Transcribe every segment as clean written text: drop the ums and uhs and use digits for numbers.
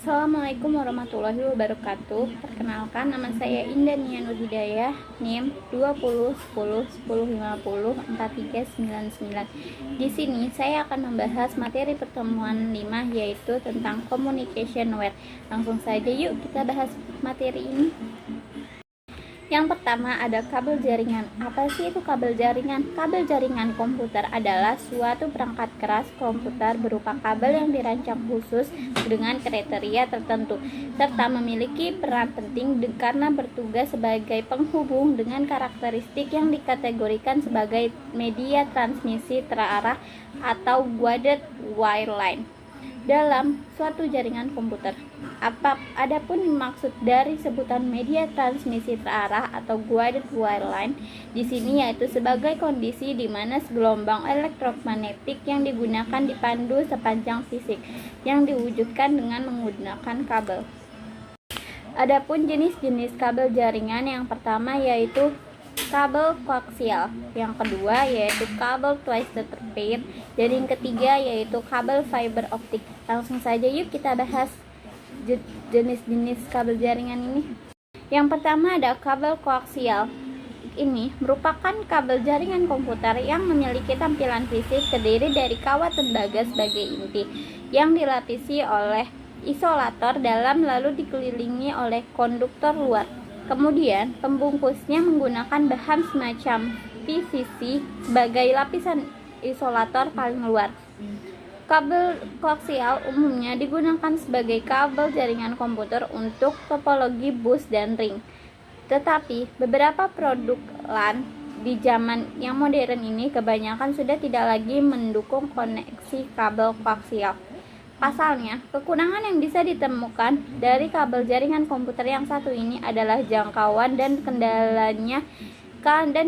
Assalamualaikum warahmatullahi wabarakatuh. Perkenalkan, nama saya Indah Nia Nur Hidayah, NIM 201010504399. Di sini saya akan membahas materi pertemuan 5, yaitu tentang communication ware. Langsung saja yuk kita bahas materi ini. Yang pertama ada kabel jaringan. Apa sih itu kabel jaringan? Kabel jaringan komputer adalah suatu perangkat keras komputer berupa kabel yang dirancang khusus dengan kriteria tertentu, serta memiliki peran penting karena bertugas sebagai penghubung dengan karakteristik yang dikategorikan sebagai media transmisi terarah atau guided wireline dalam suatu jaringan komputer. Adapun maksud dari sebutan media transmisi terarah atau guided wireline di sini yaitu sebagai kondisi di mana gelombang elektromagnetik yang digunakan dipandu sepanjang fisik yang diwujudkan dengan menggunakan kabel. Adapun jenis-jenis kabel jaringan, yang pertama yaitu kabel koaksial, yang kedua yaitu kabel twisted pair, dan yang ketiga yaitu kabel fiber optik. Langsung saja yuk kita bahas jenis-jenis kabel jaringan ini. Yang pertama ada kabel koaksial. Ini merupakan kabel jaringan komputer yang memiliki tampilan fisik terdiri dari kawat tembaga sebagai inti yang dilapisi oleh isolator dalam lalu dikelilingi oleh konduktor luar. Kemudian pembungkusnya menggunakan bahan semacam PVC sebagai lapisan isolator paling luar. Kabel koaksial umumnya digunakan sebagai kabel jaringan komputer untuk topologi bus dan ring. Tetapi beberapa produk LAN di zaman yang modern ini kebanyakan sudah tidak lagi mendukung koneksi kabel koaksial. Pasalnya, kekurangan yang bisa ditemukan dari kabel jaringan komputer yang satu ini adalah jangkauan dan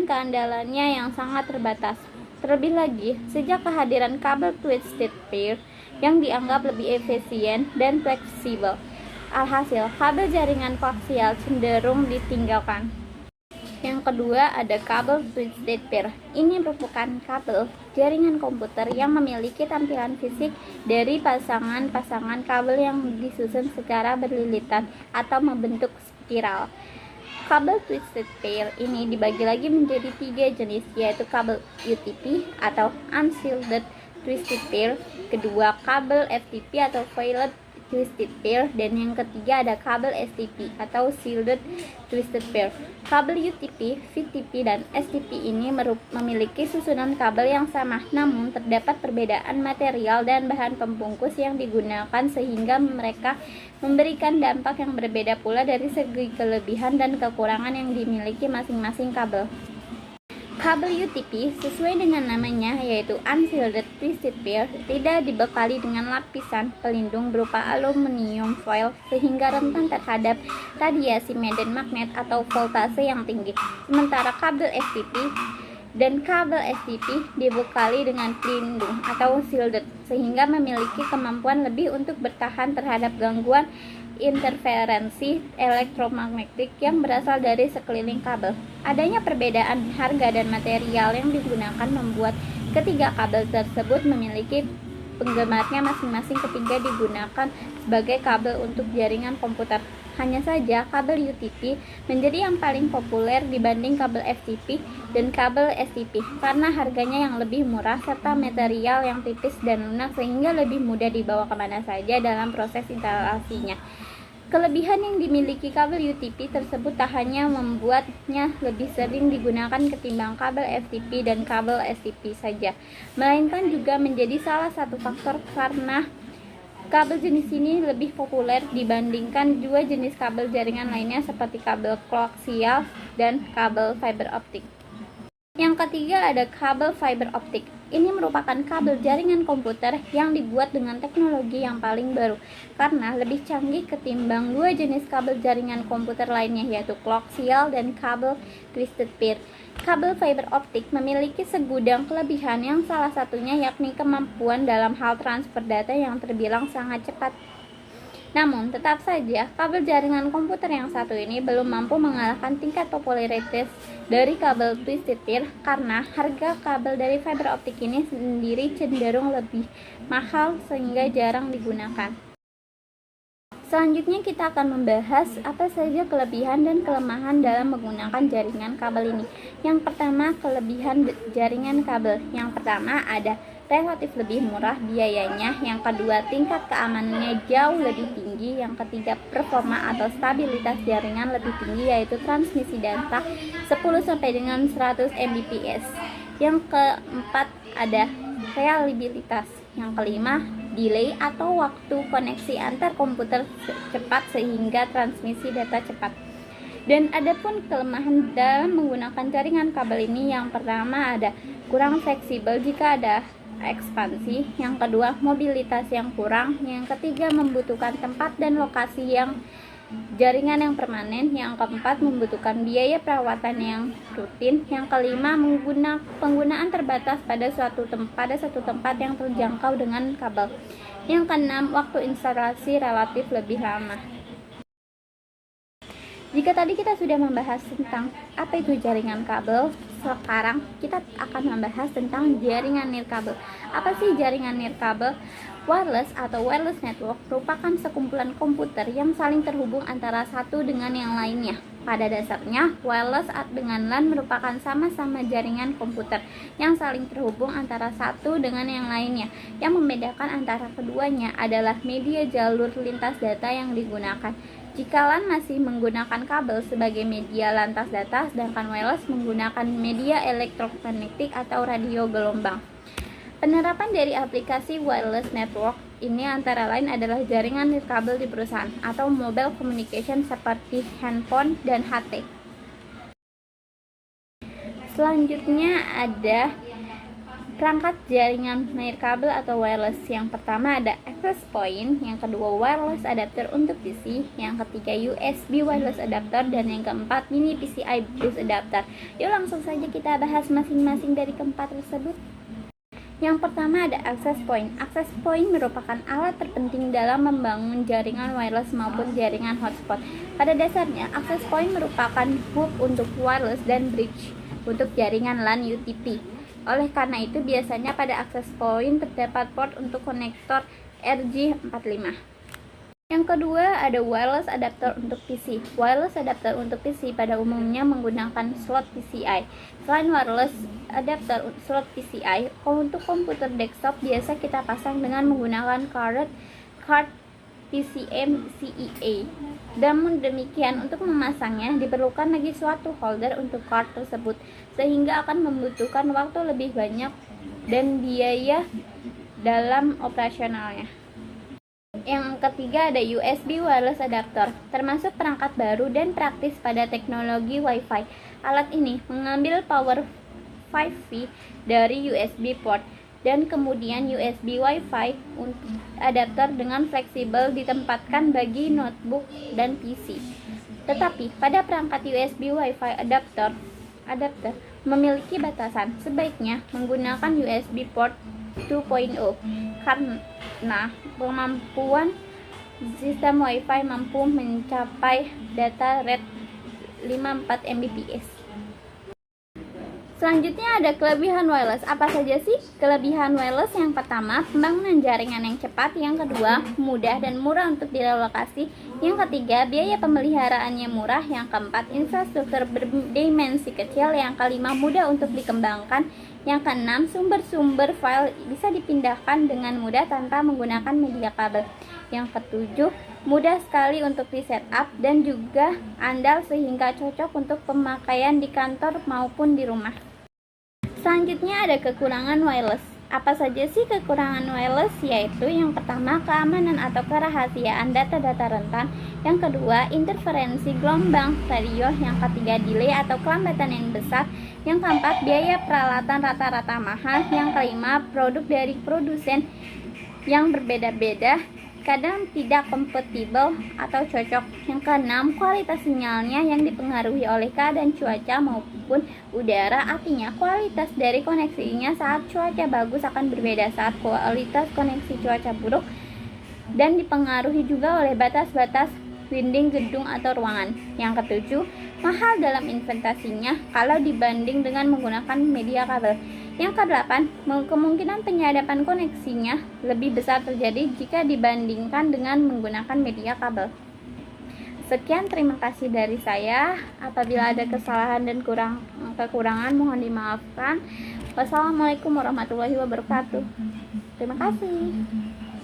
keandalannya yang sangat terbatas. Terlebih lagi, sejak kehadiran kabel twisted pair yang dianggap lebih efisien dan fleksibel, alhasil kabel jaringan koaksial cenderung ditinggalkan. Yang kedua ada kabel twisted pair. Ini merupakan kabel jaringan komputer yang memiliki tampilan fisik dari pasangan-pasangan kabel yang disusun secara berlilitan atau membentuk spiral. Kabel twisted pair ini dibagi lagi menjadi 3 jenis, yaitu kabel UTP atau unshielded twisted pair, kedua kabel FTP atau veiled twisted pair, dan yang ketiga ada kabel STP atau shielded twisted pair. Kabel UTP, VTP, dan STP ini memiliki susunan kabel yang sama, namun terdapat perbedaan material dan bahan pembungkus yang digunakan sehingga mereka memberikan dampak yang berbeda pula dari segi kelebihan dan kekurangan yang dimiliki masing-masing kabel. Kabel UTP sesuai dengan namanya yaitu unshielded twisted pair tidak dibekali dengan lapisan pelindung berupa aluminium foil sehingga rentan terhadap radiasi medan magnet atau voltase yang tinggi. Sementara kabel FTP dan kabel STP dibekali dengan pelindung atau shielded sehingga memiliki kemampuan lebih untuk bertahan terhadap gangguan interferensi elektromagnetik yang berasal dari sekeliling kabel. Adanya perbedaan harga dan material yang digunakan membuat ketiga kabel tersebut memiliki penggemarnya masing-masing ketika digunakan sebagai kabel untuk jaringan komputer. Hanya saja kabel UTP menjadi yang paling populer dibanding kabel FTP dan kabel STP karena harganya yang lebih murah serta material yang tipis dan lunak sehingga lebih mudah dibawa kemana saja dalam proses instalasinya. Kelebihan yang dimiliki kabel UTP tersebut tak hanya membuatnya lebih sering digunakan ketimbang kabel FTP dan kabel STP saja, melainkan juga menjadi salah satu faktor karena kabel jenis ini lebih populer dibandingkan dua jenis kabel jaringan lainnya seperti kabel koaksial dan kabel fiber optik. Yang ketiga ada kabel fiber optik. Ini merupakan kabel jaringan komputer yang dibuat dengan teknologi yang paling baru karena lebih canggih ketimbang dua jenis kabel jaringan komputer lainnya yaitu koaksial dan kabel twisted pair. Kabel fiber optik memiliki segudang kelebihan yang salah satunya yakni kemampuan dalam hal transfer data yang terbilang sangat cepat. Namun, tetap saja kabel jaringan komputer yang satu ini belum mampu mengalahkan tingkat popularitas dari kabel twisted pair karena harga kabel dari fiber optik ini sendiri cenderung lebih mahal sehingga jarang digunakan. Selanjutnya kita akan membahas apa saja kelebihan dan kelemahan dalam menggunakan jaringan kabel ini. Yang pertama, kelebihan jaringan kabel. Yang pertama ada relatif lebih murah biayanya. Yang kedua, tingkat keamanannya jauh lebih tinggi. Yang ketiga, performa atau stabilitas jaringan lebih tinggi, yaitu transmisi data 10 sampai dengan 100 Mbps. Yang keempat ada reliabilitas. Yang kelima, delay atau waktu koneksi antar komputer cepat sehingga transmisi data cepat. Dan adapun kelemahan dalam menggunakan jaringan kabel ini, yang pertama ada kurang fleksibel jika ada ekspansi, yang kedua mobilitas yang kurang, yang ketiga membutuhkan tempat dan lokasi yang jaringan yang permanen, yang keempat membutuhkan biaya perawatan yang rutin, yang kelima penggunaan terbatas pada satu tempat yang terjangkau dengan kabel, yang keenam waktu instalasi relatif lebih lama. Jika tadi kita sudah membahas tentang apa itu jaringan kabel, sekarang kita akan membahas tentang jaringan nirkabel. Apa sih jaringan nirkabel? Wireless atau wireless network merupakan sekumpulan komputer yang saling terhubung antara satu dengan yang lainnya. Pada dasarnya, wireless dengan LAN merupakan sama-sama jaringan komputer yang saling terhubung antara satu dengan yang lainnya. Yang membedakan antara keduanya adalah media jalur lintas data yang digunakan. Jika LAN masih menggunakan kabel sebagai media lintas data, sedangkan wireless menggunakan media elektromagnetik atau radio gelombang. Penerapan dari aplikasi wireless network ini antara lain adalah jaringan nirkabel di perusahaan atau mobile communication seperti handphone dan HT. Selanjutnya ada perangkat jaringan nirkabel atau wireless. Yang pertama ada access point, yang kedua wireless adapter untuk PC, yang ketiga USB wireless adapter, dan yang keempat mini PCI bus adapter. Yuk langsung saja kita bahas masing-masing dari keempat tersebut. Yang pertama ada access point. Access point merupakan alat terpenting dalam membangun jaringan wireless maupun jaringan hotspot. Pada dasarnya, access point merupakan hub untuk wireless dan bridge untuk jaringan LAN UTP. Oleh karena itu, biasanya pada access point terdapat port untuk konektor RJ45. Yang kedua ada wireless adapter untuk PC. Wireless adapter untuk PC pada umumnya menggunakan slot PCI. Selain wireless adapter slot PCI, untuk komputer desktop biasa kita pasang dengan menggunakan card PCM-CEA. Namun demikian, untuk memasangnya diperlukan lagi suatu holder untuk card tersebut, sehingga akan membutuhkan waktu lebih banyak dan biaya dalam operasionalnya. Yang ketiga ada USB wireless adapter, termasuk perangkat baru dan praktis pada teknologi Wi-Fi. Alat ini mengambil power 5V dari USB port dan kemudian USB Wi-Fi untuk adapter dengan fleksibel ditempatkan bagi notebook dan PC. Tetapi pada perangkat USB Wi-Fi adapter memiliki batasan. Sebaiknya menggunakan USB port 2.0 karena kemampuan sistem Wi-Fi mampu mencapai data rate 54 Mbps. Selanjutnya ada kelebihan wireless. Apa saja sih kelebihan wireless? Yang pertama, pembangunan jaringan yang cepat. Yang kedua, mudah dan murah untuk direlokasi. Yang ketiga, biaya pemeliharaannya murah. Yang keempat, infrastruktur berdimensi kecil. Yang kelima, mudah untuk dikembangkan. Yang keenam, sumber-sumber file bisa dipindahkan dengan mudah tanpa menggunakan media kabel. Yang ketujuh, mudah sekali untuk di setup dan juga andal sehingga cocok untuk pemakaian di kantor maupun di rumah. Selanjutnya ada kekurangan wireless. Apa saja sih kekurangan wireless? Yaitu yang pertama, keamanan atau kerahasiaan data-data rentan. Yang kedua, interferensi gelombang radio. Yang ketiga, delay atau kelambatan yang besar. Yang keempat, biaya peralatan rata-rata mahal. Yang kelima, produk dari produsen yang berbeda-beda, kadang tidak kompatibel atau cocok. Yang keenam, kualitas sinyalnya yang dipengaruhi oleh keadaan cuaca maupun udara. Artinya, kualitas dari koneksinya saat cuaca bagus akan berbeda saat kualitas koneksi cuaca buruk, dan dipengaruhi juga oleh batas-batas dinding gedung atau ruangan. Yang ketujuh, mahal dalam investasinya kalau dibanding dengan menggunakan media kabel. Yang kedelapan, kemungkinan penyadapan koneksinya lebih besar terjadi jika dibandingkan dengan menggunakan media kabel. Sekian, terima kasih dari saya. Apabila ada kesalahan dan kekurangan mohon dimaafkan. Wassalamualaikum warahmatullahi wabarakatuh. Terima kasih.